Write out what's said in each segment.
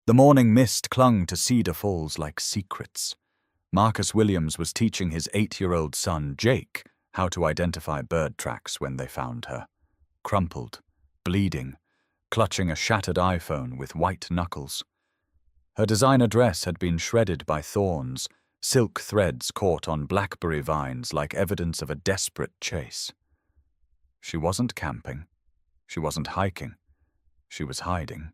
The morning mist clung to Cedar Falls like secrets. Marcus Williams was teaching his 8-year-old son, Jake, how to identify bird tracks when they found her. Crumpled, bleeding, clutching a shattered iPhone with white knuckles. Her designer dress had been shredded by thorns, silk threads caught on blackberry vines like evidence of a desperate chase. She wasn't camping. She wasn't hiking. She was hiding.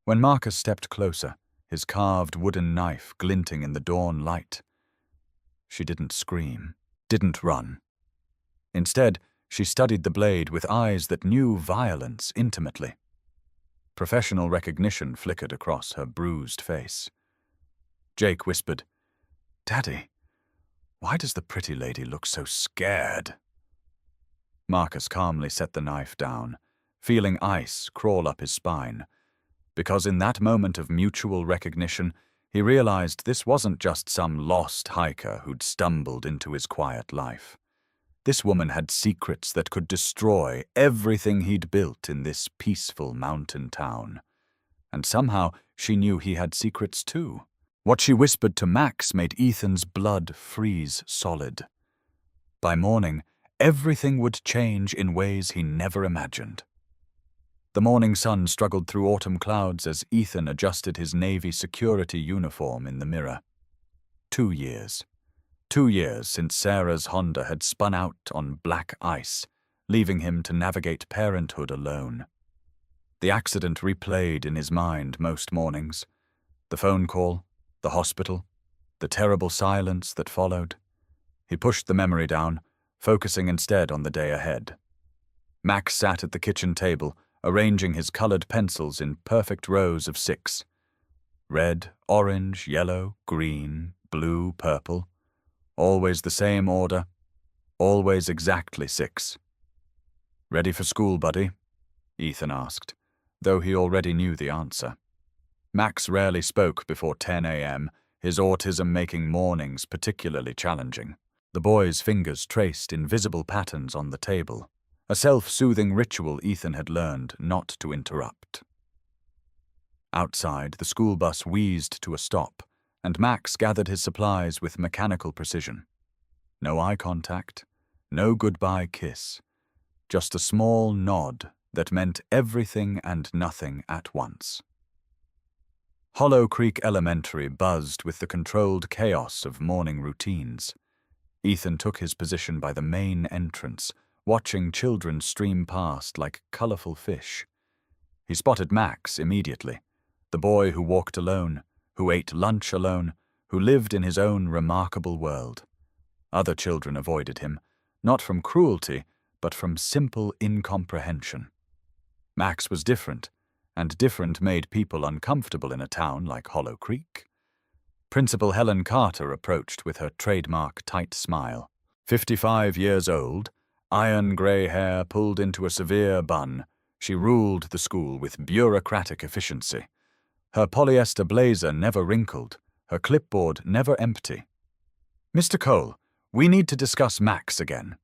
When Marcus stepped closer, his carved wooden knife glinting in the dawn light, she didn't scream, didn't run. Instead, she studied the blade with eyes that knew violence intimately. Professional recognition flickered across her bruised face. Jake whispered, "Daddy, why does the pretty lady look so scared?" Marcus calmly set the knife down, feeling ice crawl up his spine, because in that moment of mutual recognition, he realized this wasn't just some lost hiker who'd stumbled into his quiet life. This woman had secrets that could destroy everything he'd built in this peaceful mountain town. And somehow she knew he had secrets too. What she whispered to Max made Ethan's blood freeze solid. By morning, everything would change in ways he never imagined. The morning sun struggled through autumn clouds as Ethan adjusted his Navy security uniform in the mirror. 2 years. 2 years since Sarah's Honda had spun out on black ice, leaving him to navigate parenthood alone. The accident replayed in his mind most mornings. The phone call, the hospital, the terrible silence that followed. He pushed the memory down, focusing instead on the day ahead. Max sat at the kitchen table, arranging his colored pencils in perfect rows of 6. Red, orange, yellow, green, blue, purple. Always the same order. Always exactly 6. "Ready for school, buddy?" Ethan asked, though he already knew the answer. Max rarely spoke before 10 a.m., his autism making mornings particularly challenging. The boy's fingers traced invisible patterns on the table, a self-soothing ritual Ethan had learned not to interrupt. Outside, the school bus wheezed to a stop, and Max gathered his supplies with mechanical precision. No eye contact, no goodbye kiss, just a small nod that meant everything and nothing at once. Hollow Creek Elementary buzzed with the controlled chaos of morning routines. Ethan took his position by the main entrance, watching children stream past like colorful fish. He spotted Max immediately, the boy who walked alone, who ate lunch alone, who lived in his own remarkable world. Other children avoided him, not from cruelty, but from simple incomprehension. Max was different, and different made people uncomfortable in a town like Hollow Creek. Principal Helen Carter approached with her trademark tight smile. 55 years old, iron gray hair pulled into a severe bun, she ruled the school with bureaucratic efficiency. Her polyester blazer never wrinkled, her clipboard never empty. "Mr. Cole, we need to discuss Max again."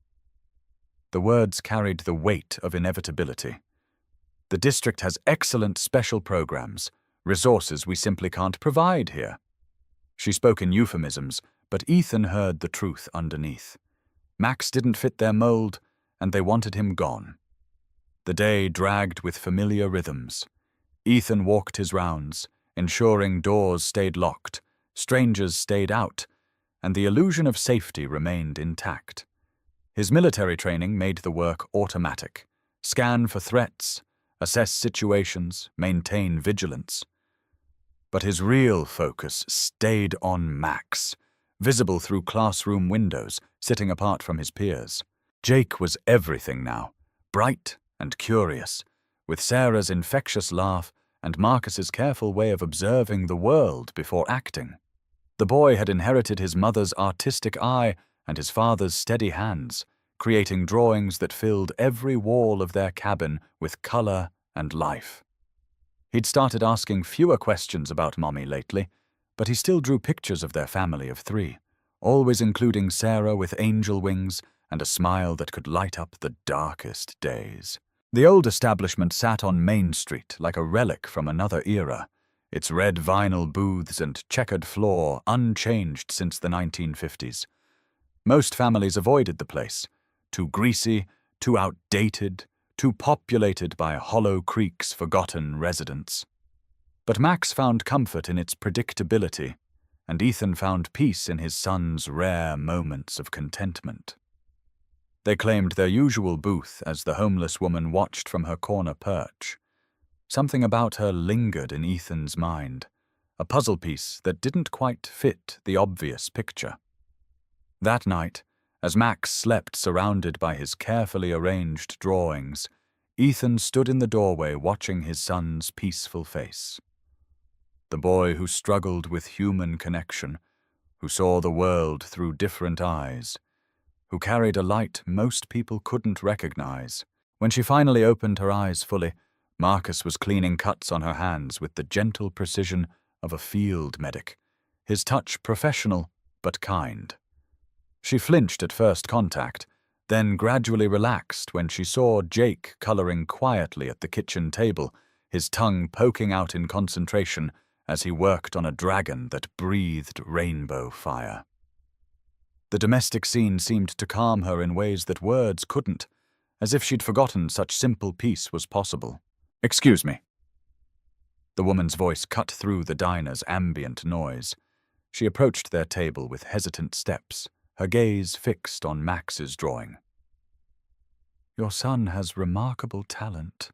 The words carried the weight of inevitability. "The district has excellent special programs, resources we simply can't provide here." She spoke in euphemisms, but Ethan heard the truth underneath. Max didn't fit their mold, and they wanted him gone. The day dragged with familiar rhythms. Ethan walked his rounds, ensuring doors stayed locked, strangers stayed out, and the illusion of safety remained intact. His military training made the work automatic. Scan for threats, assess situations, maintain vigilance. But his real focus stayed on Max, visible through classroom windows, sitting apart from his peers. Jake was everything now, bright and curious, with Sarah's infectious laugh and Marcus's careful way of observing the world before acting. The boy had inherited his mother's artistic eye and his father's steady hands, creating drawings that filled every wall of their cabin with color and life. He'd started asking fewer questions about Mommy lately, but he still drew pictures of their family of 3, always including Sarah with angel wings and a smile that could light up the darkest days. The old establishment sat on Main Street like a relic from another era, its red vinyl booths and checkered floor unchanged since the 1950s. Most families avoided the place, too greasy, too outdated, too populated by Hollow Creek's forgotten residents. But Max found comfort in its predictability, and Ethan found peace in his son's rare moments of contentment. They claimed their usual booth as the homeless woman watched from her corner perch. Something about her lingered in Ethan's mind, a puzzle piece that didn't quite fit the obvious picture. That night, as Max slept surrounded by his carefully arranged drawings, Ethan stood in the doorway watching his son's peaceful face. The boy who struggled with human connection, who saw the world through different eyes, who carried a light most people couldn't recognize. When she finally opened her eyes fully, Marcus was cleaning cuts on her hands with the gentle precision of a field medic, his touch professional but kind. She flinched at first contact, then gradually relaxed when she saw Jake coloring quietly at the kitchen table, his tongue poking out in concentration as he worked on a dragon that breathed rainbow fire. The domestic scene seemed to calm her in ways that words couldn't, as if she'd forgotten such simple peace was possible. "Excuse me." The woman's voice cut through the diner's ambient noise. She approached their table with hesitant steps, her gaze fixed on Max's drawing. "Your son has remarkable talent."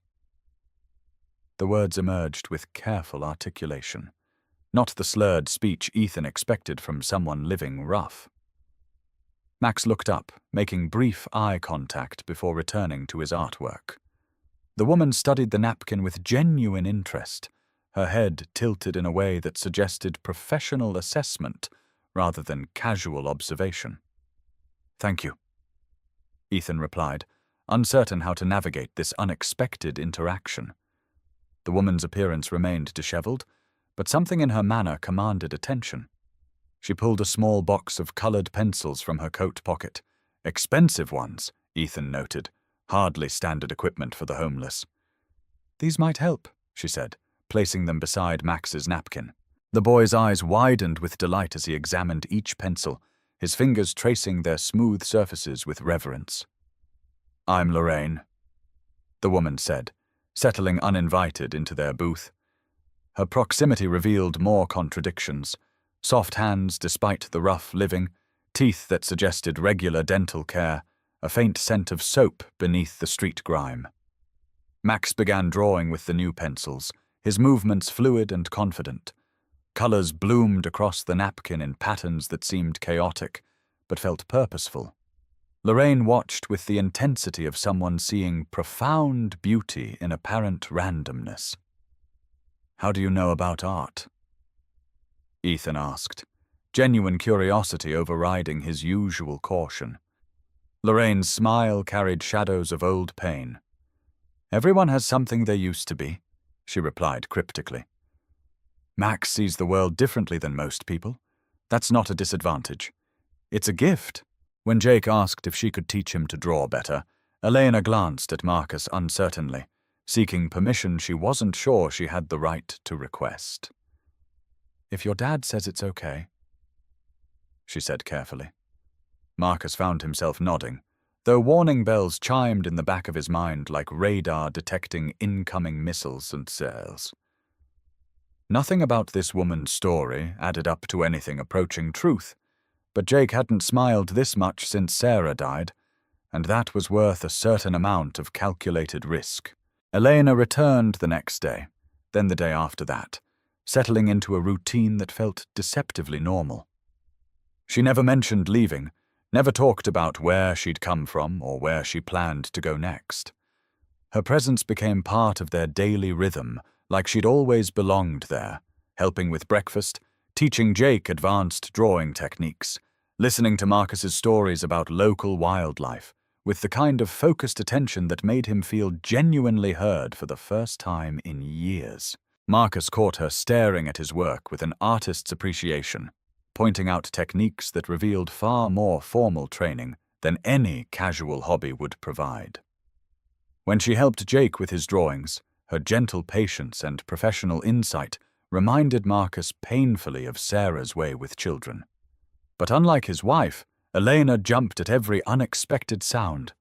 The words emerged with careful articulation, not the slurred speech Ethan expected from someone living rough. Max looked up, making brief eye contact before returning to his artwork. The woman studied the napkin with genuine interest, her head tilted in a way that suggested professional assessment rather than casual observation. "Thank you," Ethan replied, uncertain how to navigate this unexpected interaction. The woman's appearance remained disheveled, but something in her manner commanded attention. She pulled a small box of colored pencils from her coat pocket. Expensive ones, Ethan noted, hardly standard equipment for the homeless. "These might help," she said, placing them beside Max's napkin. The boy's eyes widened with delight as he examined each pencil, his fingers tracing their smooth surfaces with reverence. "I'm Lorraine," the woman said, settling uninvited into their booth. Her proximity revealed more contradictions. Soft hands despite the rough living, teeth that suggested regular dental care, a faint scent of soap beneath the street grime. Max began drawing with the new pencils, his movements fluid and confident. Colors bloomed across the napkin in patterns that seemed chaotic, but felt purposeful. Lorraine watched with the intensity of someone seeing profound beauty in apparent randomness. "How do you know about art?" Ethan asked, genuine curiosity overriding his usual caution. Lorraine's smile carried shadows of old pain. "Everyone has something they used to be," she replied cryptically. "Max sees the world differently than most people. That's not a disadvantage. It's a gift." When Jake asked if she could teach him to draw better, Elena glanced at Marcus uncertainly, seeking permission she wasn't sure she had the right to request. "If your dad says it's okay," she said carefully. Marcus found himself nodding, though warning bells chimed in the back of his mind like radar detecting incoming missiles and cells. Nothing about this woman's story added up to anything approaching truth, but Jake hadn't smiled this much since Sarah died, and that was worth a certain amount of calculated risk. Elena returned the next day, then the day after that, settling into a routine that felt deceptively normal. She never mentioned leaving, never talked about where she'd come from or where she planned to go next. Her presence became part of their daily rhythm, like she'd always belonged there, helping with breakfast, teaching Jake advanced drawing techniques, listening to Marcus's stories about local wildlife, with the kind of focused attention that made him feel genuinely heard for the first time in years. Marcus caught her staring at his work with an artist's appreciation, pointing out techniques that revealed far more formal training than any casual hobby would provide. When she helped Jake with his drawings, her gentle patience and professional insight reminded Marcus painfully of Sarah's way with children. But unlike his wife, Elena jumped at every unexpected sound,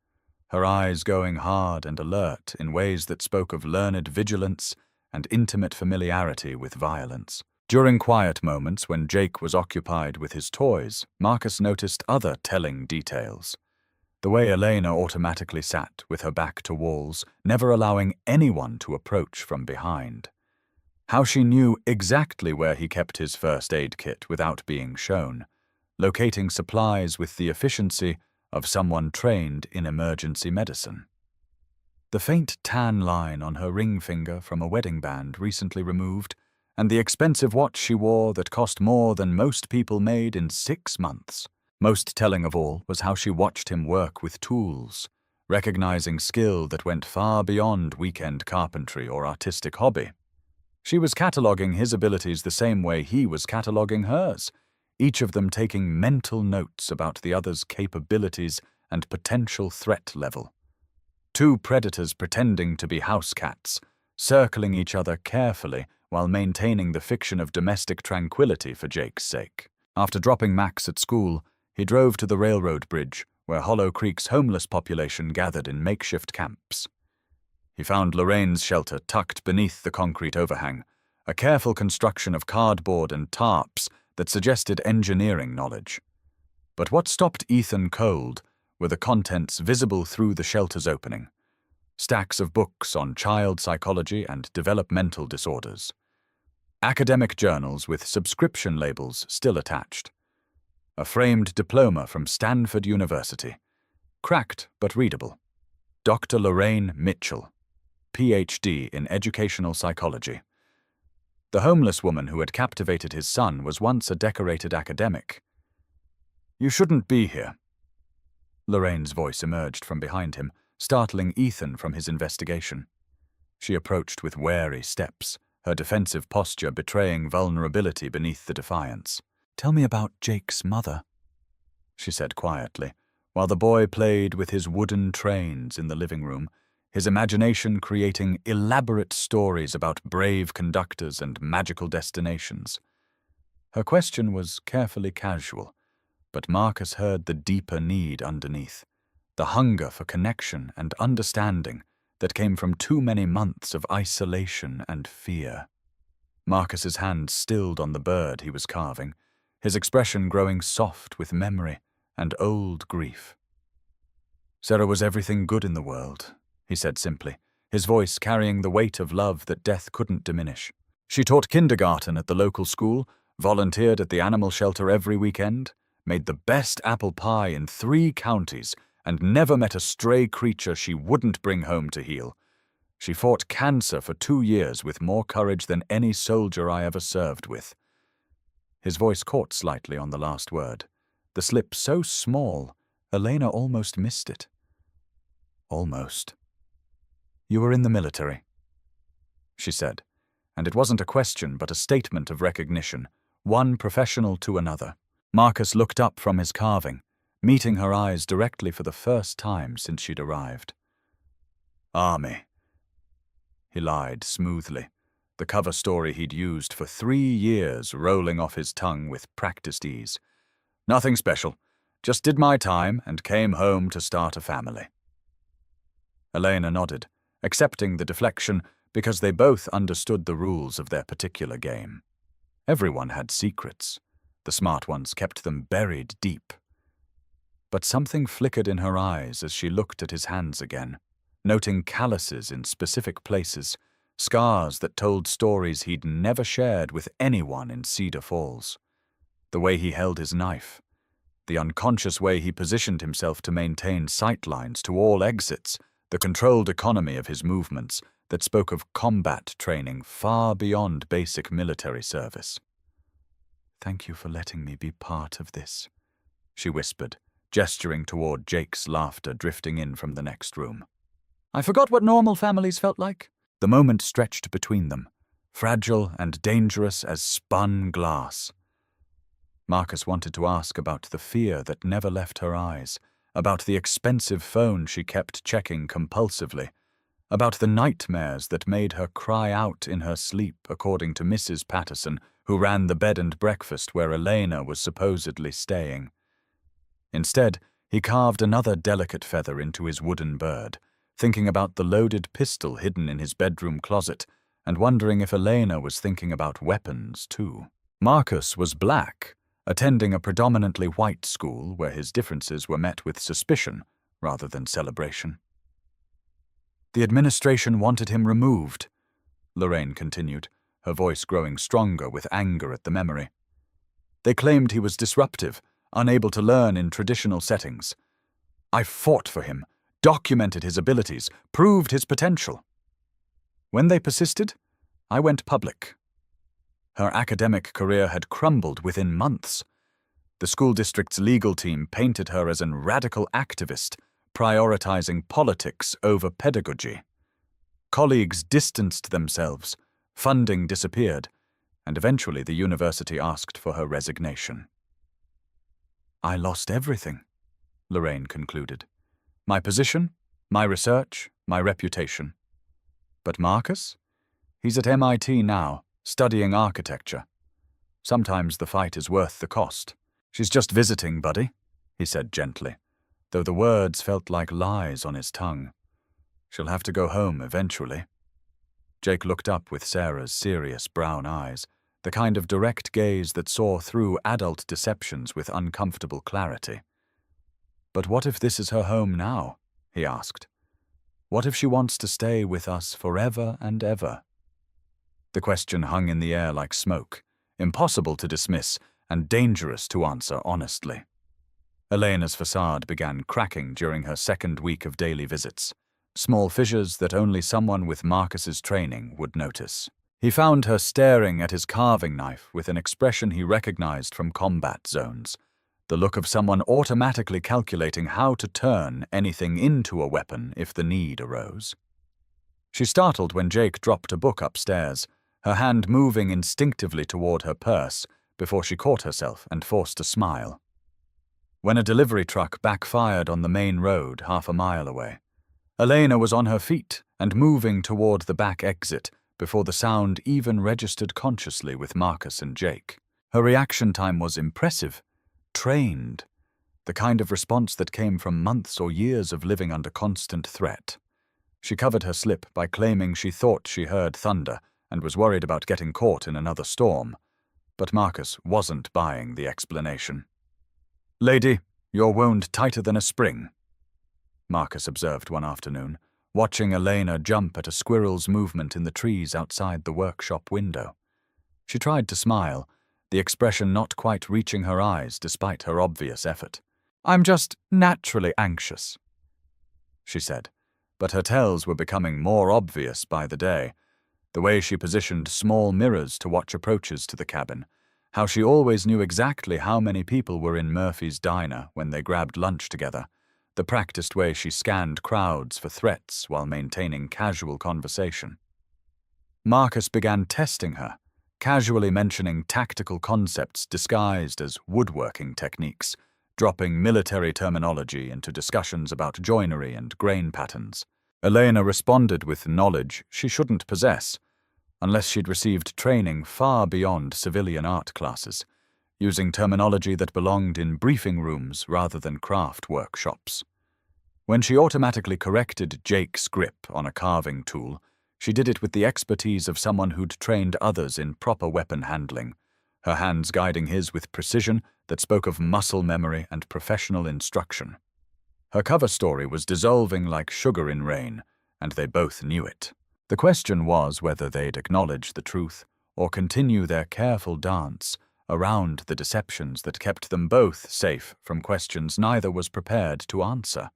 her eyes going hard and alert in ways that spoke of learned vigilance and intimate familiarity with violence. During quiet moments when Jake was occupied with his toys, Marcus noticed other telling details. The way Elena automatically sat with her back to walls, never allowing anyone to approach from behind. How she knew exactly where he kept his first aid kit without being shown, locating supplies with the efficiency of someone trained in emergency medicine. The faint tan line on her ring finger from a wedding band recently removed, and the expensive watch she wore that cost more than most people made in 6 months. Most telling of all was how she watched him work with tools, recognizing skill that went far beyond weekend carpentry or artistic hobby. She was cataloging his abilities the same way he was cataloging hers, each of them taking mental notes about the other's capabilities and potential threat level. 2 predators pretending to be house cats, circling each other carefully while maintaining the fiction of domestic tranquility for Jake's sake. After dropping Max at school, he drove to the railroad bridge, where Hollow Creek's homeless population gathered in makeshift camps. He found Lorraine's shelter tucked beneath the concrete overhang, a careful construction of cardboard and tarps that suggested engineering knowledge. But what stopped Ethan cold were the contents visible through the shelter's opening. Stacks of books on child psychology and developmental disorders. Academic journals with subscription labels still attached. A framed diploma from Stanford University. Cracked but readable. Dr. Lorraine Mitchell, Ph.D. in educational psychology. The homeless woman who had captivated his son was once a decorated academic. "You shouldn't be here." Lorraine's voice emerged from behind him, startling Ethan from his investigation. She approached with wary steps, her defensive posture betraying vulnerability beneath the defiance. "Tell me about Jake's mother," she said quietly, while the boy played with his wooden trains in the living room, his imagination creating elaborate stories about brave conductors and magical destinations. Her question was carefully casual, but Marcus heard the deeper need underneath, the hunger for connection and understanding that came from too many months of isolation and fear. Marcus's hand stilled on the bird he was carving, his expression growing soft with memory and old grief. "Sarah was everything good in the world," he said simply, his voice carrying the weight of love that death couldn't diminish. "She taught kindergarten at the local school, volunteered at the animal shelter every weekend, made the best apple pie in 3 counties, and never met a stray creature she wouldn't bring home to heal. She fought cancer for 2 years with more courage than any soldier I ever served with." His voice caught slightly on the last word, the slip so small, Elena almost missed it. "Almost." "You were in the military," she said, and it wasn't a question but a statement of recognition, one professional to another. Marcus looked up from his carving, meeting her eyes directly for the first time since she'd arrived. "Army," he lied smoothly, the cover story he'd used for 3 years rolling off his tongue with practiced ease. "Nothing special, just did my time and came home to start a family." Elena nodded, accepting the deflection because they both understood the rules of their particular game. Everyone had secrets. The smart ones kept them buried deep. But something flickered in her eyes as she looked at his hands again, noting calluses in specific places, scars that told stories he'd never shared with anyone in Cedar Falls. The way he held his knife, the unconscious way he positioned himself to maintain sightlines to all exits, the controlled economy of his movements that spoke of combat training far beyond basic military service. "Thank you for letting me be part of this," she whispered, gesturing toward Jake's laughter drifting in from the next room. "I forgot what normal families felt like." The moment stretched between them, fragile and dangerous as spun glass. Marcus wanted to ask about the fear that never left her eyes, about the expensive phone she kept checking compulsively, about the nightmares that made her cry out in her sleep, according to Mrs. Patterson, who ran the bed and breakfast where Elena was supposedly staying. Instead, he carved another delicate feather into his wooden bird, thinking about the loaded pistol hidden in his bedroom closet and wondering if Elena was thinking about weapons too. Marcus was black, attending a predominantly white school where his differences were met with suspicion rather than celebration. The administration wanted him removed, Lorraine continued, her voice growing stronger with anger at the memory. They claimed he was disruptive, unable to learn in traditional settings. I fought for him, documented his abilities, proved his potential. When they persisted, I went public. Her academic career had crumbled within months. The school district's legal team painted her as a radical activist, prioritizing politics over pedagogy. Colleagues distanced themselves, funding disappeared, and eventually the university asked for her resignation. I lost everything, Lorraine concluded. My position, my research, my reputation. But Marcus? He's at MIT now, studying architecture. Sometimes the fight is worth the cost. She's just visiting, buddy, he said gently, though the words felt like lies on his tongue. She'll have to go home eventually. Jake looked up with Sarah's serious brown eyes, the kind of direct gaze that saw through adult deceptions with uncomfortable clarity. But what if this is her home now? He asked. What if she wants to stay with us forever and ever? The question hung in the air like smoke, impossible to dismiss and dangerous to answer honestly. Elena's facade began cracking during her second week of daily visits, small fissures that only someone with Marcus's training would notice. He found her staring at his carving knife with an expression he recognized from combat zones, the look of someone automatically calculating how to turn anything into a weapon if the need arose. She startled when Jake dropped a book upstairs, her hand moving instinctively toward her purse before she caught herself and forced a smile. When a delivery truck backfired on the main road half a mile away, Elena was on her feet and moving toward the back exit before the sound even registered consciously with Marcus and Jake. Her reaction time was impressive, trained, the kind of response that came from months or years of living under constant threat. She covered her slip by claiming she thought she heard thunder and was worried about getting caught in another storm, but Marcus wasn't buying the explanation. "Lady, your wound tighter than a spring," Marcus observed one afternoon, watching Elena jump at a squirrel's movement in the trees outside the workshop window. She tried to smile, the expression not quite reaching her eyes despite her obvious effort. "I'm just naturally anxious," she said, but her tells were becoming more obvious by the day. The way she positioned small mirrors to watch approaches to the cabin, how she always knew exactly how many people were in Murphy's diner when they grabbed lunch together, the practiced way she scanned crowds for threats while maintaining casual conversation. Marcus began testing her, casually mentioning tactical concepts disguised as woodworking techniques, dropping military terminology into discussions about joinery and grain patterns. Elena responded with knowledge she shouldn't possess, unless she'd received training far beyond civilian art classes, using terminology that belonged in briefing rooms rather than craft workshops. When she automatically corrected Jake's grip on a carving tool, she did it with the expertise of someone who'd trained others in proper weapon handling, her hands guiding his with precision that spoke of muscle memory and professional instruction. Her cover story was dissolving like sugar in rain, and they both knew it. The question was whether they'd acknowledge the truth or continue their careful dance around the deceptions that kept them both safe from questions neither was prepared to answer.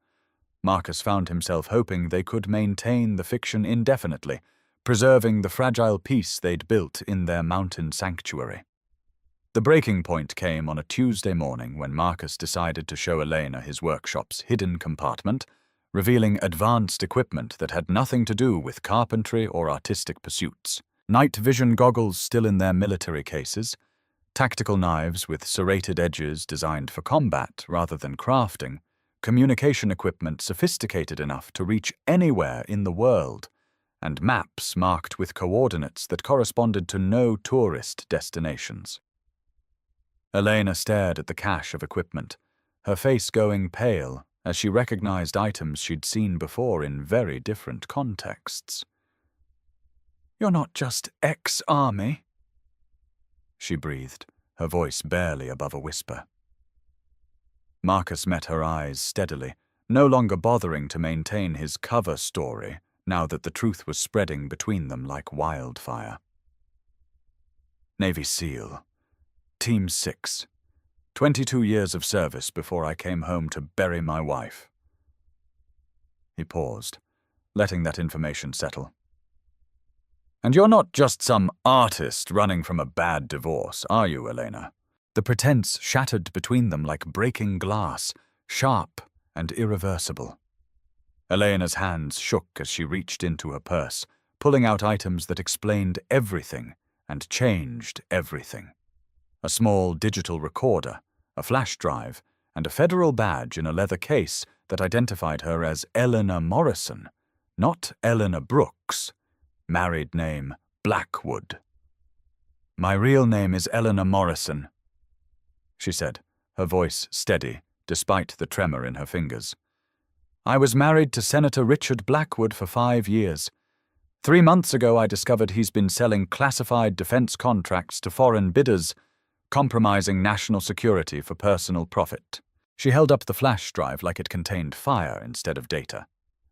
Marcus found himself hoping they could maintain the fiction indefinitely, preserving the fragile peace they'd built in their mountain sanctuary. The breaking point came on a Tuesday morning when Marcus decided to show Elena his workshop's hidden compartment, revealing advanced equipment that had nothing to do with carpentry or artistic pursuits. Night vision goggles still in their military cases, tactical knives with serrated edges designed for combat rather than crafting, communication equipment sophisticated enough to reach anywhere in the world, and maps marked with coordinates that corresponded to no tourist destinations. Elena stared at the cache of equipment, her face going pale as she recognized items she'd seen before in very different contexts. "You're not just ex-army?" she breathed, her voice barely above a whisper. Marcus met her eyes steadily, no longer bothering to maintain his cover story now that the truth was spreading between them like wildfire. "Navy SEAL. Team 6. 22 years of service before I came home to bury my wife." He paused, letting that information settle. "And you're not just some artist running from a bad divorce, are you, Elena?" The pretense shattered between them like breaking glass, sharp and irreversible. Elena's hands shook as she reached into her purse, pulling out items that explained everything and changed everything. A small digital recorder, a flash drive, and a federal badge in a leather case that identified her as Eleanor Morrison, not Eleanor Brooks. Married name Blackwood. "My real name is Eleanor Morrison," she said, her voice steady despite the tremor in her fingers. "I was married to Senator Richard Blackwood for 5 years. 3 months ago I discovered he's been selling classified defense contracts to foreign bidders, compromising national security for personal profit." She held up the flash drive like it contained fire instead of data.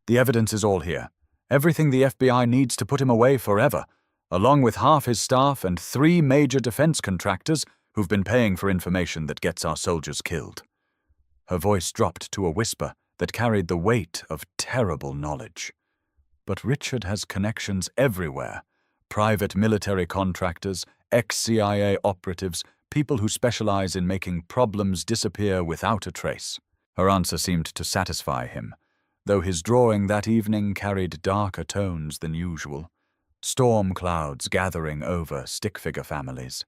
"The evidence is all here. Everything the FBI needs to put him away forever, along with half his staff and 3 major defense contractors who've been paying for information that gets our soldiers killed." Her voice dropped to a whisper that carried the weight of terrible knowledge. "But Richard has connections everywhere. Private military contractors, ex-CIA operatives, people who specialize in making problems disappear without a trace." Her answer seemed to satisfy him, though his drawing that evening carried darker tones than usual, storm clouds gathering over stick-figure families.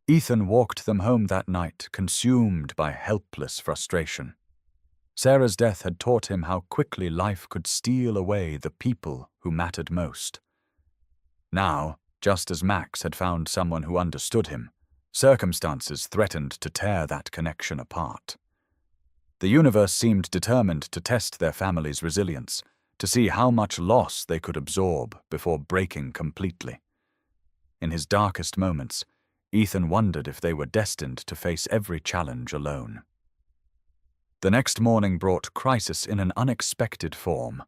Ethan walked them home that night, consumed by helpless frustration. Sarah's death had taught him how quickly life could steal away the people who mattered most. Now, just as Max had found someone who understood him, circumstances threatened to tear that connection apart. The universe seemed determined to test their family's resilience, to see how much loss they could absorb before breaking completely. In his darkest moments, Ethan wondered if they were destined to face every challenge alone. The next morning brought crisis in an unexpected form.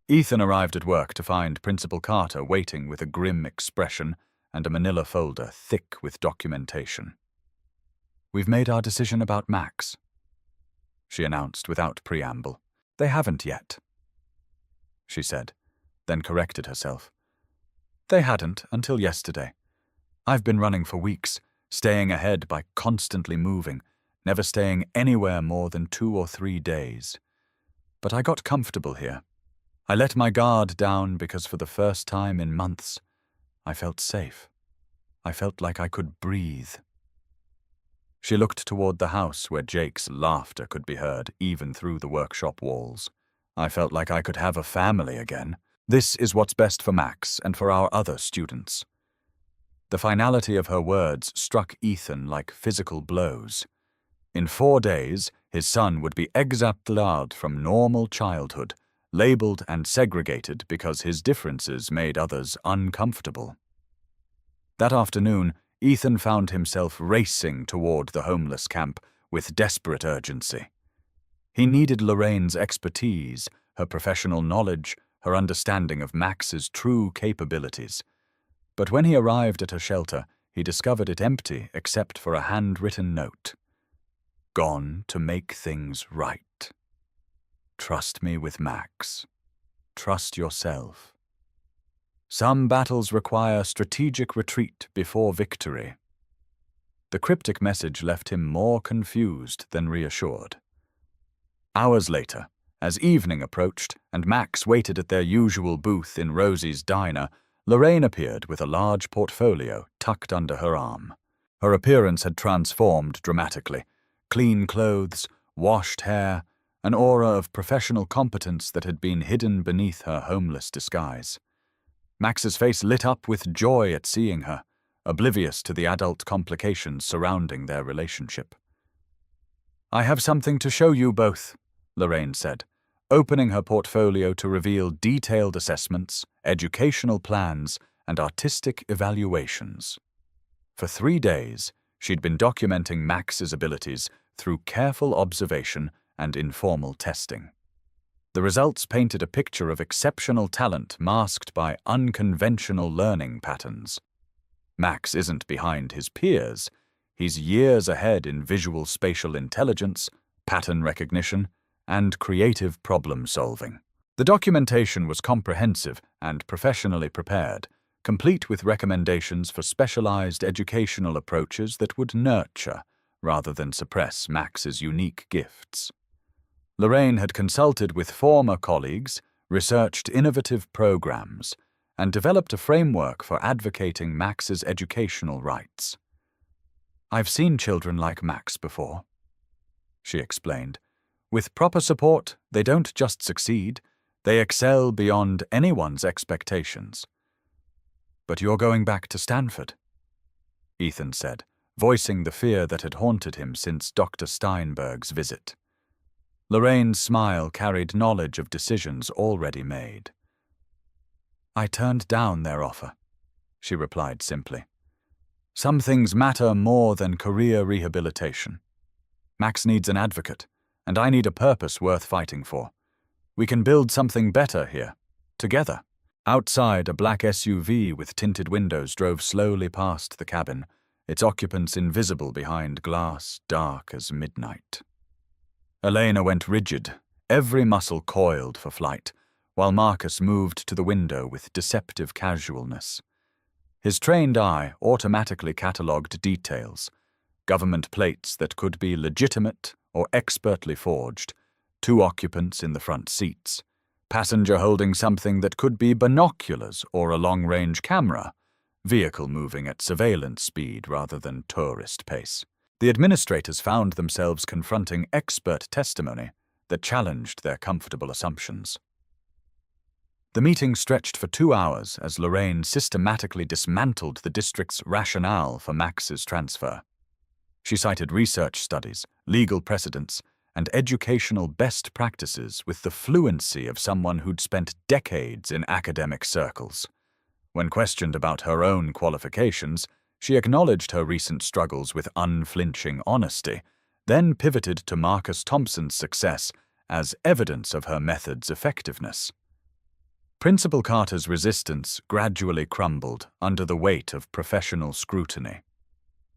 Ethan arrived at work to find Principal Carter waiting with a grim expression and a manila folder thick with documentation. "We've made our decision about Max," she announced without preamble. "They haven't yet," she said, then corrected herself. "They hadn't until yesterday. I've been running for weeks, staying ahead by constantly moving, never staying anywhere more than 2 or 3 days. But I got comfortable here. I let my guard down because for the first time in months, I felt safe. I felt like I could breathe." She looked toward the house where Jake's laughter could be heard even through the workshop walls. "I felt like I could have a family again. This is what's best for Max and for our other students." The finality of her words struck Ethan like physical blows. In 4 days, his son would be exemplard from normal childhood, labeled and segregated because his differences made others uncomfortable. That afternoon, Ethan found himself racing toward the homeless camp with desperate urgency. He needed Lorraine's expertise, her professional knowledge, her understanding of Max's true capabilities. But when he arrived at her shelter, he discovered it empty except for a handwritten note. "Gone to make things right. Trust me with Max. Trust yourself. Some battles require strategic retreat before victory." The cryptic message left him more confused than reassured. Hours later, as evening approached and Max waited at their usual booth in Rosie's diner, Lorraine appeared with a large portfolio tucked under her arm. Her appearance had transformed dramatically. Clean clothes, washed hair, an aura of professional competence that had been hidden beneath her homeless disguise. Max's face lit up with joy at seeing her, oblivious to the adult complications surrounding their relationship. "I have something to show you both," Lorraine said, opening her portfolio to reveal detailed assessments, educational plans, and artistic evaluations. For 3 days, she'd been documenting Max's abilities through careful observation and informal testing. The results painted a picture of exceptional talent masked by unconventional learning patterns. Max isn't behind his peers. He's years ahead in visual spatial intelligence, pattern recognition, and creative problem-solving. The documentation was comprehensive and professionally prepared, complete with recommendations for specialized educational approaches that would nurture rather than suppress Max's unique gifts. Lorraine had consulted with former colleagues, researched innovative programs, and developed a framework for advocating Max's educational rights. "I've seen children like Max before," she explained. "With proper support, they don't just succeed, they excel beyond anyone's expectations." "But you're going back to Stanford," Ethan said, voicing the fear that had haunted him since Dr. Steinberg's visit. Lorraine's smile carried knowledge of decisions already made. "I turned down their offer," she replied simply. "Some things matter more than career rehabilitation. Max needs an advocate, and I need a purpose worth fighting for. We can build something better here, together." Outside, a black SUV with tinted windows drove slowly past the cabin, its occupants invisible behind glass, dark as midnight. Elena went rigid, every muscle coiled for flight, while Marcus moved to the window with deceptive casualness. His trained eye automatically catalogued details, government plates that could be legitimate or expertly forged, 2 occupants in the front seats, passenger holding something that could be binoculars or a long-range camera, vehicle moving at surveillance speed rather than tourist pace. The administrators found themselves confronting expert testimony that challenged their comfortable assumptions. The meeting stretched for 2 hours as Lorraine systematically dismantled the district's rationale for Max's transfer. She cited research studies, legal precedents, and educational best practices with the fluency of someone who'd spent decades in academic circles. When questioned about her own qualifications, she acknowledged her recent struggles with unflinching honesty, then pivoted to Marcus Thompson's success as evidence of her method's effectiveness. Principal Carter's resistance gradually crumbled under the weight of professional scrutiny.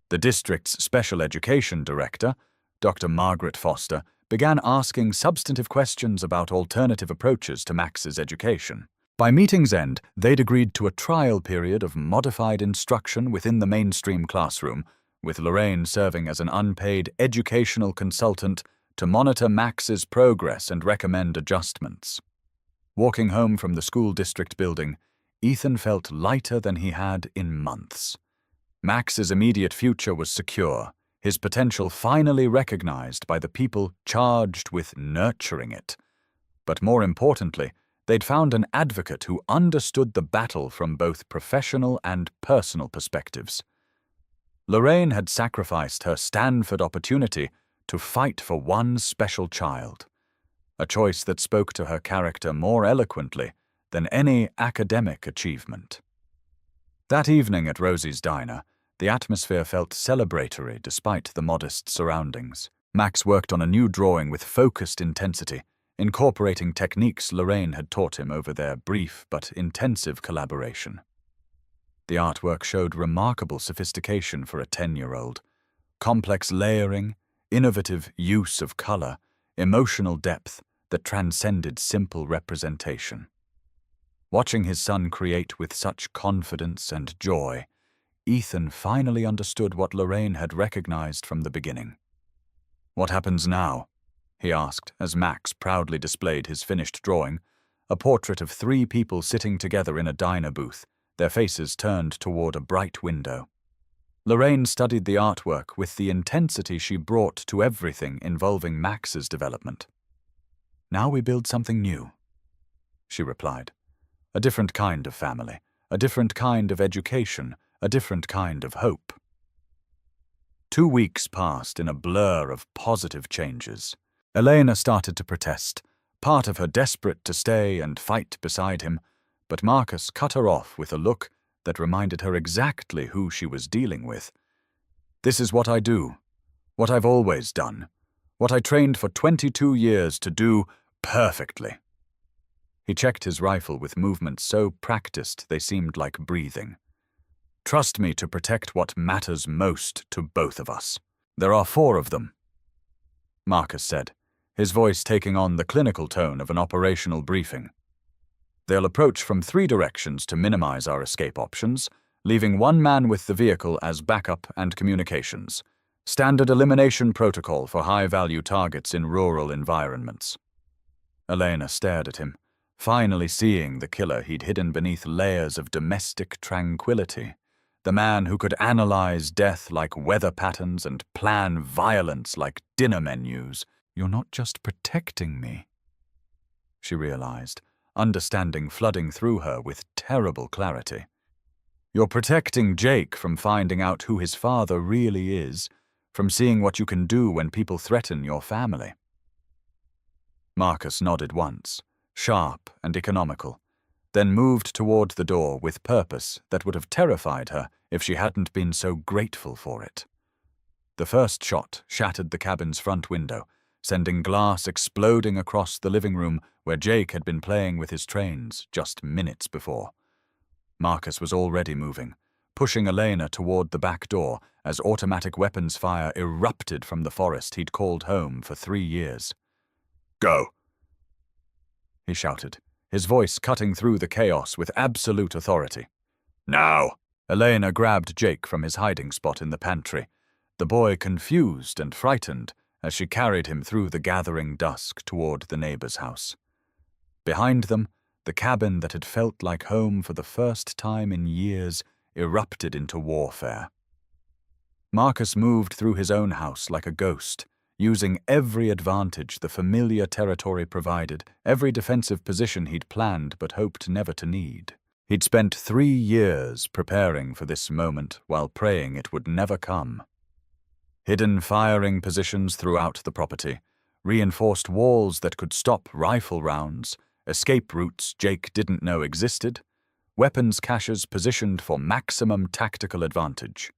The district's special education director, Dr. Margaret Foster, began asking substantive questions about alternative approaches to Max's education. By meeting's end, they'd agreed to a trial period of modified instruction within the mainstream classroom, with Lorraine serving as an unpaid educational consultant to monitor Max's progress and recommend adjustments. Walking home from the school district building, Ethan felt lighter than he had in months. Max's immediate future was secure, his potential finally recognized by the people charged with nurturing it. But more importantly, they'd found an advocate who understood the battle from both professional and personal perspectives. Lorraine had sacrificed her Stanford opportunity to fight for one special child, a choice that spoke to her character more eloquently than any academic achievement. That evening at Rosie's diner, the atmosphere felt celebratory despite the modest surroundings. Max worked on a new drawing with focused intensity, incorporating techniques Lorraine had taught him over their brief but intensive collaboration. The artwork showed remarkable sophistication for a 10-year-old, complex layering, innovative use of color, emotional depth that transcended simple representation. Watching his son create with such confidence and joy, Ethan finally understood what Lorraine had recognized from the beginning. "What happens now?" he asked as Max proudly displayed his finished drawing, a portrait of 3 people sitting together in a diner booth, their faces turned toward a bright window. Lorraine studied the artwork with the intensity she brought to everything involving Max's development. "Now we build something new," she replied. "A different kind of family, a different kind of education, a different kind of hope." 2 weeks passed in a blur of positive changes. Elena started to protest, part of her desperate to stay and fight beside him, but Marcus cut her off with a look that reminded her exactly who she was dealing with. "This is what I do, what I've always done, what I trained for 22 years to do perfectly." He checked his rifle with movements so practiced they seemed like breathing. "Trust me to protect what matters most to both of us. There are 4 of them," Marcus said, his voice taking on the clinical tone of an operational briefing. "They'll approach from 3 directions to minimize our escape options, leaving 1 man with the vehicle as backup and communications. Standard elimination protocol for high-value targets in rural environments." Elena stared at him, finally seeing the killer he'd hidden beneath layers of domestic tranquility. The man who could analyze death like weather patterns and plan violence like dinner menus. "You're not just protecting me," she realized, understanding flooding through her with terrible clarity. "You're protecting Jake from finding out who his father really is, from seeing what you can do when people threaten your family." Marcus nodded once, sharp and economical, then moved toward the door with purpose that would have terrified her if she hadn't been so grateful for it. The first shot shattered the cabin's front window, sending glass exploding across the living room where Jake had been playing with his trains just minutes before. Marcus was already moving, pushing Elena toward the back door as automatic weapons fire erupted from the forest he'd called home for 3 years. "Go!" he shouted, his voice cutting through the chaos with absolute authority. "Now!" Elena grabbed Jake from his hiding spot in the pantry, the boy confused and frightened as she carried him through the gathering dusk toward the neighbor's house. Behind them, the cabin that had felt like home for the first time in years erupted into warfare. Marcus moved through his own house like a ghost, using every advantage the familiar territory provided, every defensive position he'd planned but hoped never to need. He'd spent 3 years preparing for this moment while praying it would never come. Hidden firing positions throughout the property, reinforced walls that could stop rifle rounds, escape routes Jake didn't know existed, weapons caches positioned for maximum tactical advantage.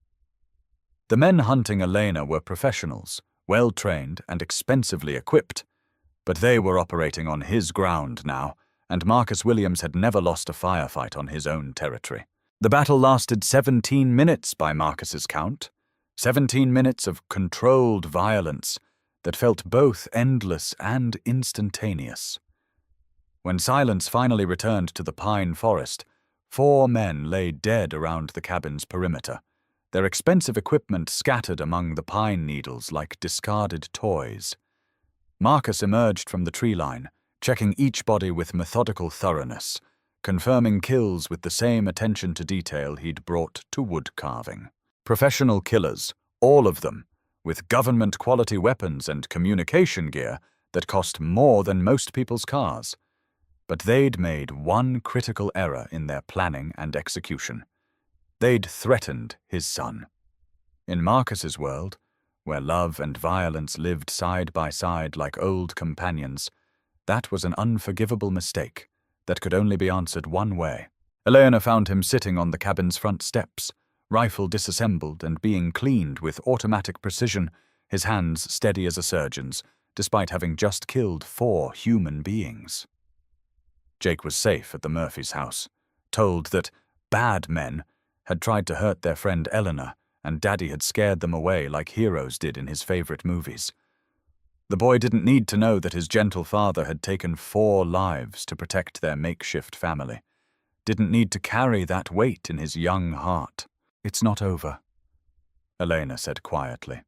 The men hunting Elena were professionals, well-trained and expensively equipped, but they were operating on his ground now, and Marcus Williams had never lost a firefight on his own territory. The battle lasted 17 minutes by Marcus's count, 17 minutes of controlled violence that felt both endless and instantaneous. When silence finally returned to the pine forest, 4 men lay dead around the cabin's perimeter, their expensive equipment scattered among the pine needles like discarded toys. Marcus emerged from the tree line, checking each body with methodical thoroughness, confirming kills with the same attention to detail he'd brought to wood carving. Professional killers, all of them, with government-quality weapons and communication gear that cost more than most people's cars. But they'd made one critical error in their planning and execution. They'd threatened his son. In Marcus's world, where love and violence lived side by side like old companions, that was an unforgivable mistake that could only be answered one way. Elena found him sitting on the cabin's front steps, rifle disassembled and being cleaned with automatic precision, his hands steady as a surgeon's, despite having just killed 4 human beings. Jake was safe at the Murphy's house, told that bad men had tried to hurt their friend Eleanor, and Daddy had scared them away like heroes did in his favorite movies. The boy didn't need to know that his gentle father had taken 4 lives to protect their makeshift family. Didn't need to carry that weight in his young heart. "It's not over," Elena said quietly,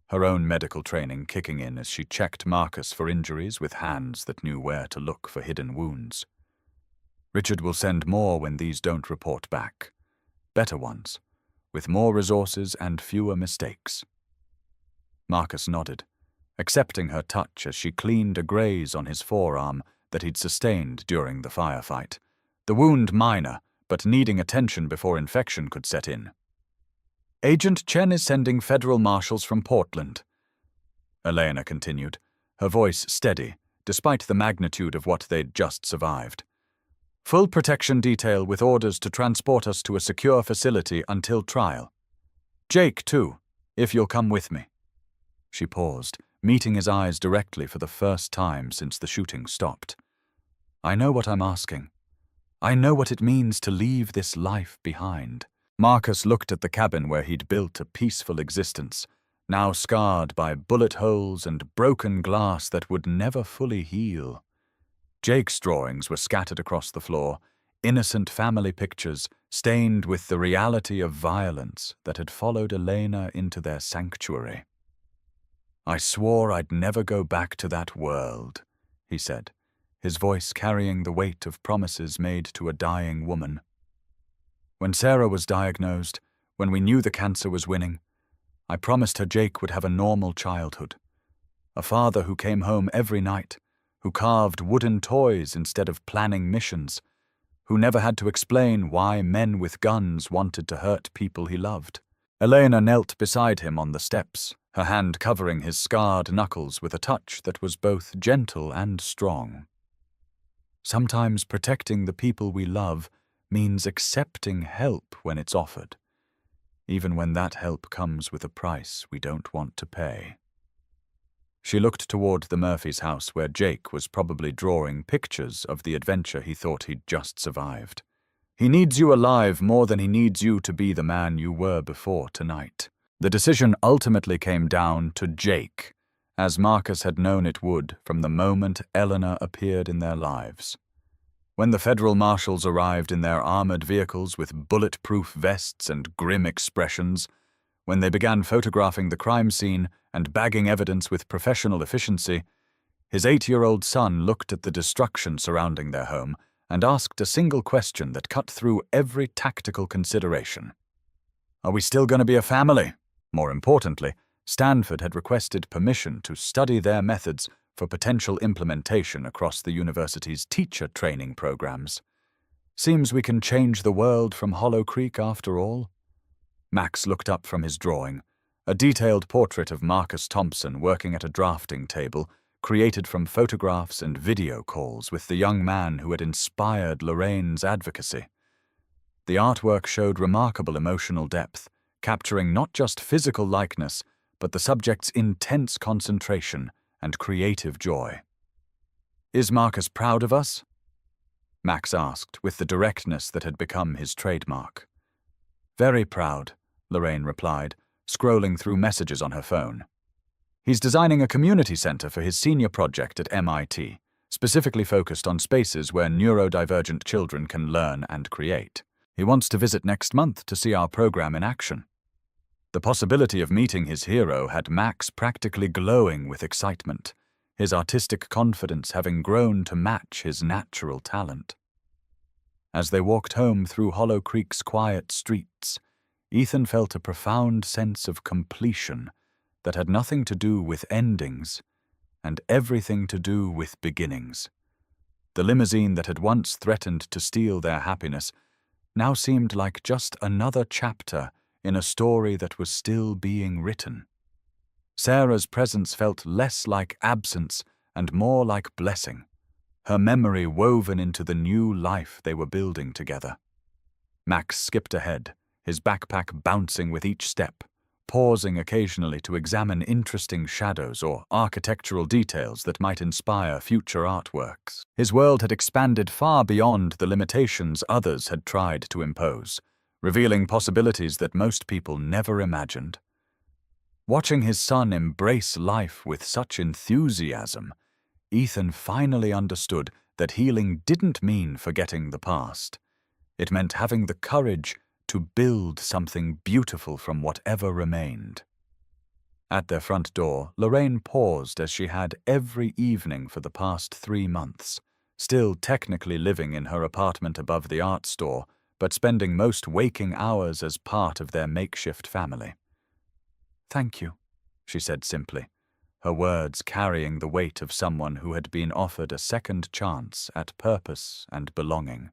her own medical training kicking in as she checked Marcus for injuries with hands that knew where to look for hidden wounds. "Richard will send more when these don't report back. Better ones. with more resources and fewer mistakes. Marcus nodded, accepting her touch as she cleaned a graze on his forearm that he'd sustained during the firefight. The wound minor, but needing attention before infection could set in. "Agent Chen is sending federal marshals from Portland," Elena continued, her voice steady, despite the magnitude of what they'd just survived. "Full protection detail with orders to transport us to a secure facility until trial. Jake, too, if you'll come with me." She paused, meeting his eyes directly for the first time since the shooting stopped. "I know what I'm asking. I know what it means to leave this life behind." Marcus looked at the cabin where he'd built a peaceful existence, now scarred by bullet holes and broken glass that would never fully heal. Jake's drawings were scattered across the floor, innocent family pictures stained with the reality of violence that had followed Elena into their sanctuary. "I swore I'd never go back to that world," he said, his voice carrying the weight of promises made to a dying woman. "When Sarah was diagnosed, when we knew the cancer was winning, I promised her Jake would have a normal childhood. A father who came home every night, who carved wooden toys instead of planning missions, who never had to explain why men with guns wanted to hurt people he loved." Elena knelt beside him on the steps, her hand covering his scarred knuckles with a touch that was both gentle and strong. "Sometimes protecting the people we love means accepting help when it's offered, even when that help comes with a price we don't want to pay." She looked toward the Murphy's house where Jake was probably drawing pictures of the adventure he thought he'd just survived. "He needs you alive more than he needs you to be the man you were before tonight." The decision ultimately came down to Jake, as Marcus had known it would from the moment Eleanor appeared in their lives. When the federal marshals arrived in their armored vehicles with bulletproof vests and grim expressions, when they began photographing the crime scene and bagging evidence with professional efficiency, his 8-year-old son looked at the destruction surrounding their home and asked a single question that cut through every tactical consideration. "Are we still going to be a family?" More importantly, Stanford had requested permission to study their methods for potential implementation across the university's teacher training programs. "Seems we can change the world from Hollow Creek after all." Max looked up from his drawing, a detailed portrait of Marcus Thompson working at a drafting table, created from photographs and video calls with the young man who had inspired Lorraine's advocacy. The artwork showed remarkable emotional depth, capturing not just physical likeness, but the subject's intense concentration and creative joy. "Is Marcus proud of us?" Max asked, with the directness that had become his trademark. "Very proud," Lorraine replied, scrolling through messages on her phone. "He's designing a community center for his senior project at MIT, specifically focused on spaces where neurodivergent children can learn and create. He wants to visit next month to see our program in action." The possibility of meeting his hero had Max practically glowing with excitement, his artistic confidence having grown to match his natural talent. As they walked home through Hollow Creek's quiet streets, Ethan felt a profound sense of completion that had nothing to do with endings and everything to do with beginnings. The limousine that had once threatened to steal their happiness now seemed like just another chapter in a story that was still being written. Sarah's presence felt less like absence and more like blessing, her memory woven into the new life they were building together. Max skipped ahead, his backpack bouncing with each step, pausing occasionally to examine interesting shadows or architectural details that might inspire future artworks. His world had expanded far beyond the limitations others had tried to impose, revealing possibilities that most people never imagined. Watching his son embrace life with such enthusiasm, Ethan finally understood that healing didn't mean forgetting the past. It meant having the courage to build something beautiful from whatever remained. At their front door, Lorraine paused as she had every evening for the past 3 months, still technically living in her apartment above the art store, but spending most waking hours as part of their makeshift family. "Thank you," she said simply, her words carrying the weight of someone who had been offered a second chance at purpose and belonging.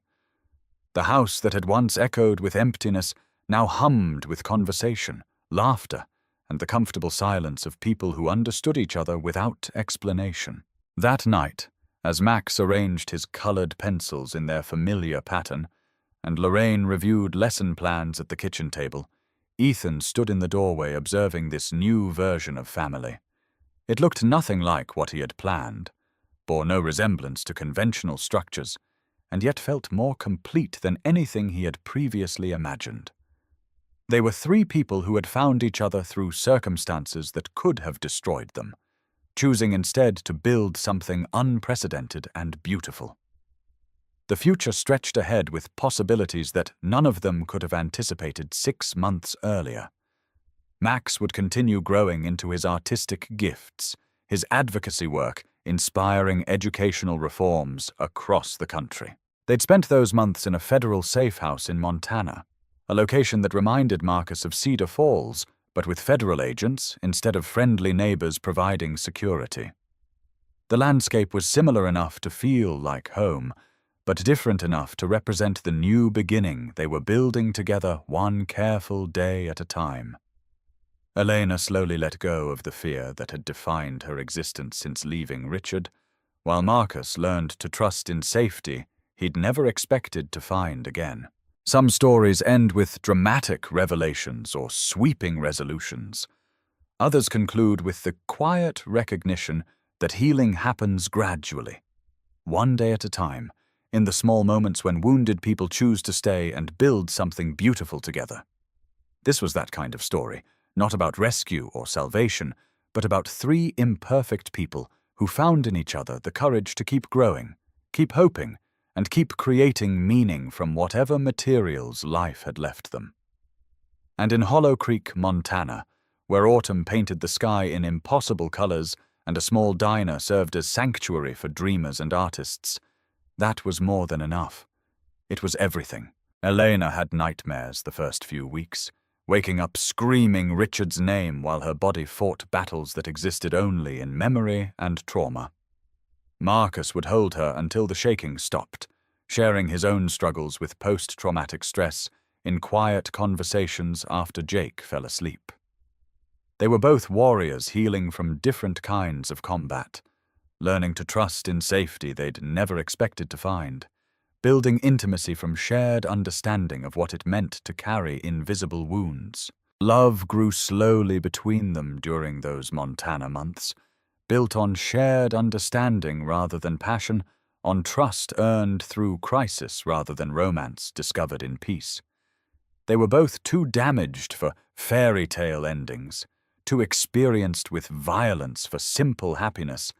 The house that had once echoed with emptiness now hummed with conversation, laughter, and the comfortable silence of people who understood each other without explanation. That night, as Max arranged his colored pencils in their familiar pattern, and Lorraine reviewed lesson plans at the kitchen table, Ethan stood in the doorway observing this new version of family. It looked nothing like what he had planned, bore no resemblance to conventional structures, and yet felt more complete than anything he had previously imagined. They were three people who had found each other through circumstances that could have destroyed them, choosing instead to build something unprecedented and beautiful. The future stretched ahead with possibilities that none of them could have anticipated 6 months earlier. Max would continue growing into his artistic gifts, his advocacy work, inspiring educational reforms across the country. They'd spent those months in a federal safe house in Montana, a location that reminded Marcus of Cedar Falls, but with federal agents instead of friendly neighbors providing security. The landscape was similar enough to feel like home, but different enough to represent the new beginning they were building together one careful day at a time. Elena slowly let go of the fear that had defined her existence since leaving Richard, while Marcus learned to trust in safety he'd never expected to find again. Some stories end with dramatic revelations or sweeping resolutions. Others conclude with the quiet recognition that healing happens gradually, one day at a time, in the small moments when wounded people choose to stay and build something beautiful together. This was that kind of story, not about rescue or salvation, but about three imperfect people who found in each other the courage to keep growing, keep hoping, and keep creating meaning from whatever materials life had left them. And in Hollow Creek, Montana, where autumn painted the sky in impossible colors and a small diner served as sanctuary for dreamers and artists, that was more than enough. It was everything. Elena had nightmares the first few weeks, waking up screaming Richard's name while her body fought battles that existed only in memory and trauma. Marcus would hold her until the shaking stopped, sharing his own struggles with post-traumatic stress in quiet conversations after Jake fell asleep. They were both warriors healing from different kinds of combat, learning to trust in safety they'd never expected to find, building intimacy from shared understanding of what it meant to carry invisible wounds. Love grew slowly between them during those Montana months, built on shared understanding rather than passion, on trust earned through crisis rather than romance discovered in peace. They were both too damaged for fairy tale endings, too experienced with violence for simple happiness,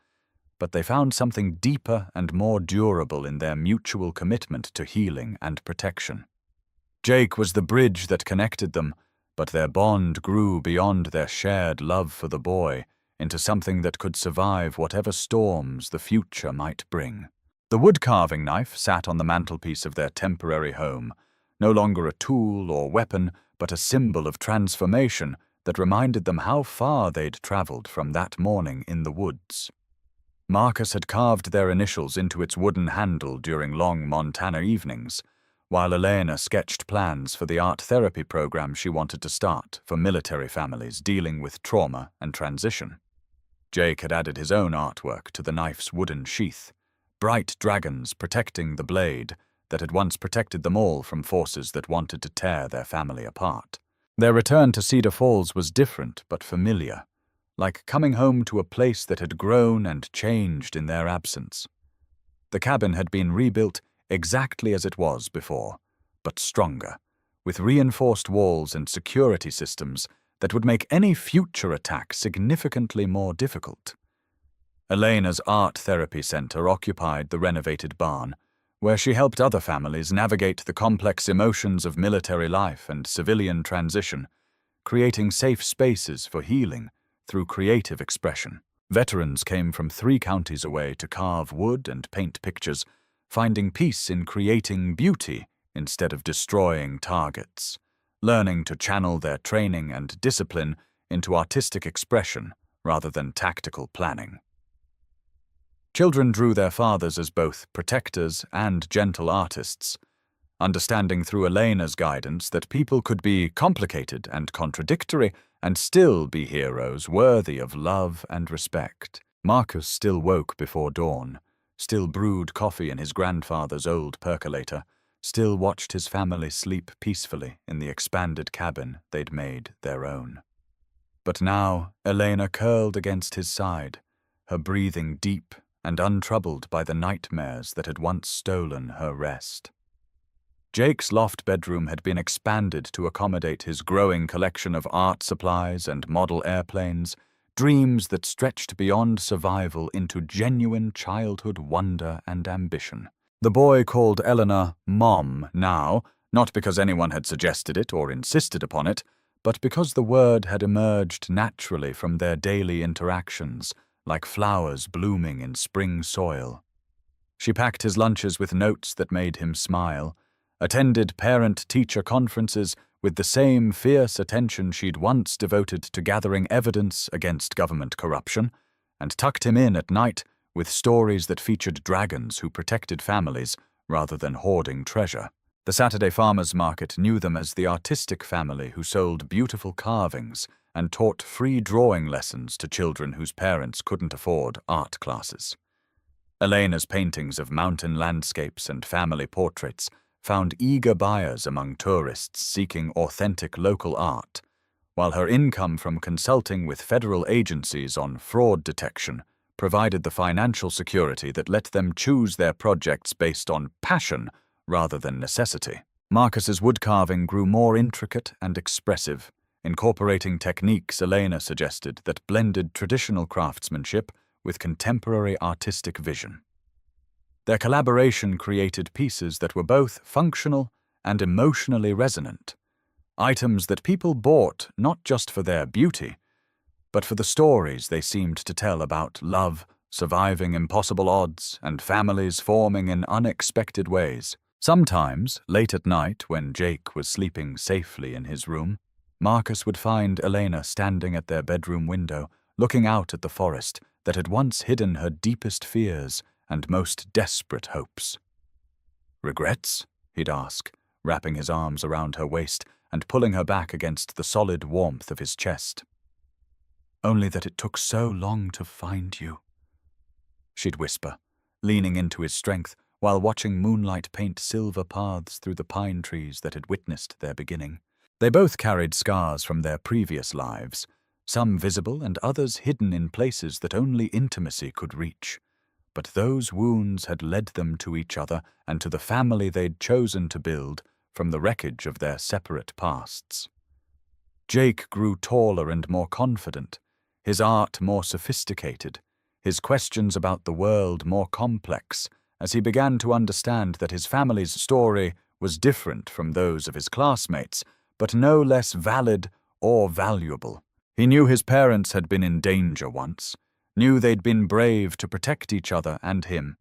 but they found something deeper and more durable in their mutual commitment to healing and protection. Jake was the bridge that connected them, but their bond grew beyond their shared love for the boy into something that could survive whatever storms the future might bring. The wood-carving knife sat on the mantelpiece of their temporary home, no longer a tool or weapon, but a symbol of transformation that reminded them how far they'd traveled from that morning in the woods. Marcus had carved their initials into its wooden handle during long Montana evenings, while Elena sketched plans for the art therapy program she wanted to start for military families dealing with trauma and transition. Jake had added his own artwork to the knife's wooden sheath, bright dragons protecting the blade that had once protected them all from forces that wanted to tear their family apart. Their return to Cedar Falls was different but familiar, like coming home to a place that had grown and changed in their absence. The cabin had been rebuilt exactly as it was before, but stronger, with reinforced walls and security systems that would make any future attack significantly more difficult. Elena's art therapy center occupied the renovated barn, where she helped other families navigate the complex emotions of military life and civilian transition, creating safe spaces for healing through creative expression. Veterans came from 3 counties away to carve wood and paint pictures, finding peace in creating beauty instead of destroying targets, learning to channel their training and discipline into artistic expression rather than tactical planning. Children drew their fathers as both protectors and gentle artists, understanding through Elena's guidance that people could be complicated and contradictory and still be heroes worthy of love and respect. Marcus still woke before dawn, still brewed coffee in his grandfather's old percolator, still watched his family sleep peacefully in the expanded cabin they'd made their own. But now Elena curled against his side, her breathing deep and untroubled by the nightmares that had once stolen her rest. Jake's loft bedroom had been expanded to accommodate his growing collection of art supplies and model airplanes, dreams that stretched beyond survival into genuine childhood wonder and ambition. The boy called Eleanor Mom now, not because anyone had suggested it or insisted upon it, but because the word had emerged naturally from their daily interactions, like flowers blooming in spring soil. She packed his lunches with notes that made him smile, attended parent-teacher conferences with the same fierce attention she'd once devoted to gathering evidence against government corruption, and tucked him in at night with stories that featured dragons who protected families rather than hoarding treasure. The Saturday farmers' market knew them as the artistic family who sold beautiful carvings and taught free drawing lessons to children whose parents couldn't afford art classes. Elena's paintings of mountain landscapes and family portraits found eager buyers among tourists seeking authentic local art, while her income from consulting with federal agencies on fraud detection provided the financial security that let them choose their projects based on passion rather than necessity. Marcus's woodcarving grew more intricate and expressive, incorporating techniques Elena suggested that blended traditional craftsmanship with contemporary artistic vision. Their collaboration created pieces that were both functional and emotionally resonant, items that people bought not just for their beauty, but for the stories they seemed to tell about love, surviving impossible odds, and families forming in unexpected ways. Sometimes, late at night, when Jake was sleeping safely in his room, Marcus would find Elena standing at their bedroom window, looking out at the forest that had once hidden her deepest fears and most desperate hopes. "Regrets?" he'd ask, wrapping his arms around her waist and pulling her back against the solid warmth of his chest. "Only that it took so long to find you," she'd whisper, leaning into his strength while watching moonlight paint silver paths through the pine trees that had witnessed their beginning. They both carried scars from their previous lives, some visible and others hidden in places that only intimacy could reach. But those wounds had led them to each other and to the family they'd chosen to build from the wreckage of their separate pasts. Jake grew taller and more confident, his art more sophisticated, his questions about the world more complex, as he began to understand that his family's story was different from those of his classmates, but no less valid or valuable. He knew his parents had been in danger once, knew they'd been brave to protect each other and him,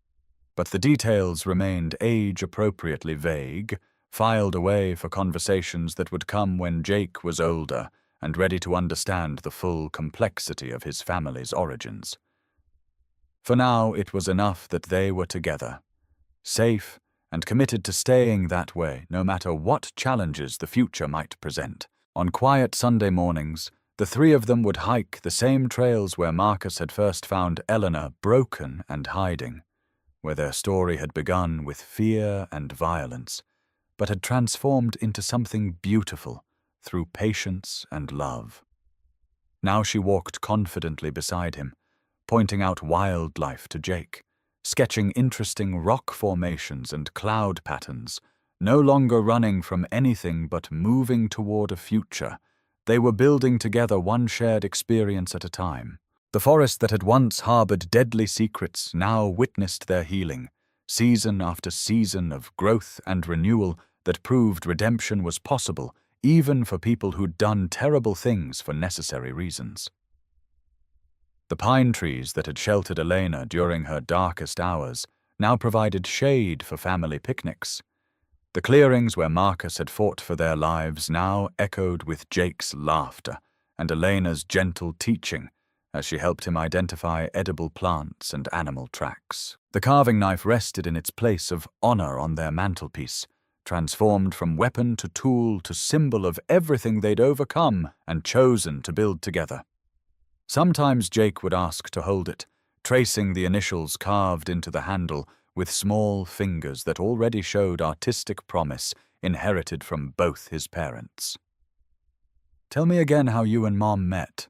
but the details remained age-appropriately vague, filed away for conversations that would come when Jake was older and ready to understand the full complexity of his family's origins. For now, it was enough that they were together, safe and committed to staying that way no matter what challenges the future might present. On quiet Sunday mornings, the three of them would hike the same trails where Marcus had first found Eleanor broken and hiding, where their story had begun with fear and violence, but had transformed into something beautiful through patience and love. Now she walked confidently beside him, pointing out wildlife to Jake, sketching interesting rock formations and cloud patterns, no longer running from anything but moving toward a future. They were building together one shared experience at a time. The forest that had once harbored deadly secrets now witnessed their healing, season after season of growth and renewal that proved redemption was possible, even for people who'd done terrible things for necessary reasons. The pine trees that had sheltered Elena during her darkest hours now provided shade for family picnics. The clearings where Marcus had fought for their lives now echoed with Jake's laughter and Elena's gentle teaching as she helped him identify edible plants and animal tracks. The carving knife rested in its place of honor on their mantelpiece, transformed from weapon to tool to symbol of everything they'd overcome and chosen to build together. Sometimes Jake would ask to hold it, tracing the initials carved into the handle with small fingers that already showed artistic promise inherited from both his parents. "Tell me again how you and Mom met,"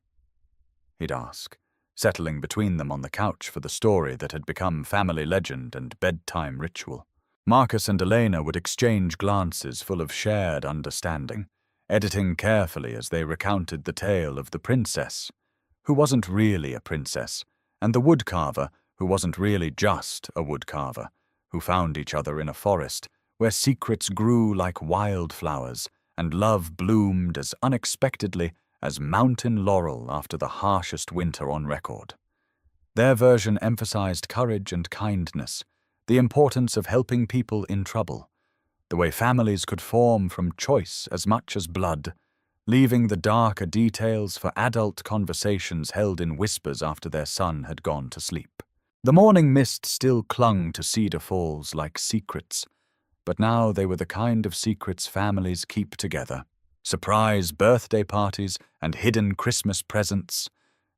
he'd ask, settling between them on the couch for the story that had become family legend and bedtime ritual. Marcus and Elena would exchange glances full of shared understanding, editing carefully as they recounted the tale of the princess, who wasn't really a princess, and the woodcarver, who wasn't really just a woodcarver, who found each other in a forest where secrets grew like wildflowers and love bloomed as unexpectedly as mountain laurel after the harshest winter on record. Their version emphasized courage and kindness, the importance of helping people in trouble, the way families could form from choice as much as blood, leaving the darker details for adult conversations held in whispers after their son had gone to sleep. The morning mist still clung to Cedar Falls like secrets, but now they were the kind of secrets families keep together. Surprise birthday parties and hidden Christmas presents,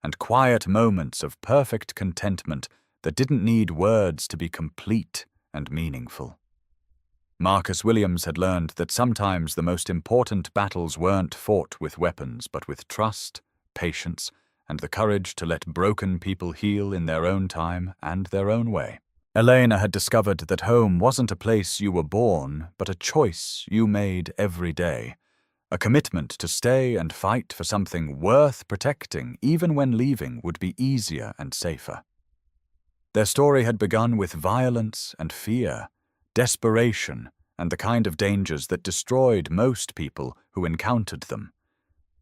and quiet moments of perfect contentment that didn't need words to be complete and meaningful. Marcus Williams had learned that sometimes the most important battles weren't fought with weapons, but with trust, patience, and the courage to let broken people heal in their own time and their own way. Elena had discovered that home wasn't a place you were born, but a choice you made every day, a commitment to stay and fight for something worth protecting even when leaving would be easier and safer. Their story had begun with violence and fear, desperation, and the kind of dangers that destroyed most people who encountered them.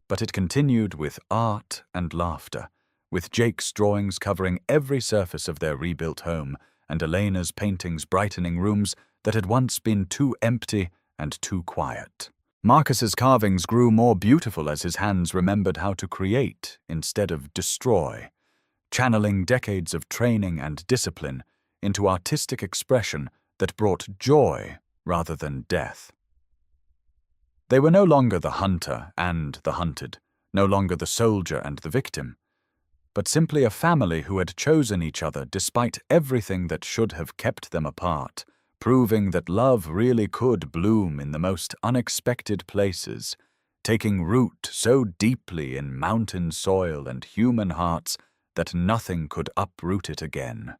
But it continued with art and laughter, with Jake's drawings covering every surface of their rebuilt home and Elena's paintings brightening rooms that had once been too empty and too quiet. Marcus's carvings grew more beautiful as his hands remembered how to create instead of destroy, channeling decades of training and discipline into artistic expression that brought joy rather than death. They were no longer the hunter and the hunted, no longer the soldier and the victim, but simply a family who had chosen each other despite everything that should have kept them apart, proving that love really could bloom in the most unexpected places, taking root so deeply in mountain soil and human hearts that nothing could uproot it again.